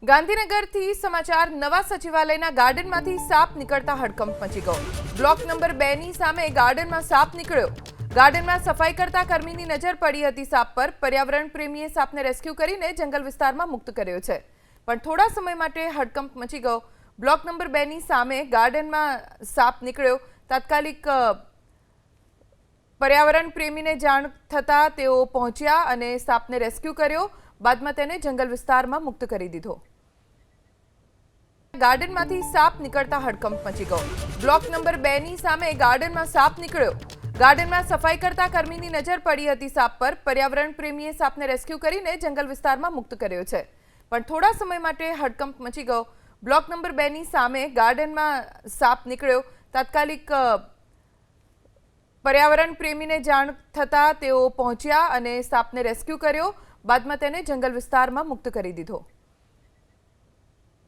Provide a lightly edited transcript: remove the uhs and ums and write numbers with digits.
ગાંધીનગરથી સમાચાર નવા સચિવાલયના ગાર્ડનમાંથી સાપ નીકળતા હડકંપ મચી ગયો। બ્લોક નંબર 2 ની સામે ગાર્ડનમાં સાપ નીકળ્યો। ગાર્ડનમાં સફાઈ કરતા કર્મીની નજર પડી હતી સાપ પર। પર્યાવરણ પ્રેમીએ સાપને રેસ્ક્યુ કરીને જંગલ વિસ્તારમાં મુક્ત કર્યો છે, પણ થોડા સમય માટે હડકંપ મચી ગયો। બ્લોક નંબર 2 ની સામે ગાર્ડનમાં સાપ નીકળ્યો। તાત્કાલિક પર્યાવરણ પ્રેમીને જાણ થતા તેઓ પહોંચ્યા અને સાપને રેસ્ક્યુ કર્યો। બાદમાં તેને જંગલ વિસ્તારમાં મુક્ત કરી દીધો। ગાર્ડનમાંથી સાપ નીકળતા હડકંપ મચી ગયો। બ્લોક નંબર 2 ની સામે ગાર્ડનમાં સાપ નીકળ્યો। ગાર્ડનમાં સફાઈ કરતા કર્મીની નજર પડી હતી સાપ પર। પર્યાવરણ પ્રેમીએ સાપને રેસ્ક્યુ કરીને જંગલ વિસ્તારમાં મુક્ત કર્યો છે, પણ થોડા સમય માટે હડકંપ મચી ગયો। બ્લોક નંબર 2 ની સામે ગાર્ડનમાં સાપ નીકળ્યો। તાત્કાલિક પર્યાવરણ પ્રેમીને જાણ થતા તેઓ પહોંચ્યા અને સાપને રેસ્ક્યુ કર્યો। બાદમાં તેને જંગલ વિસ્તારમાં મુક્ત કરી દીધો।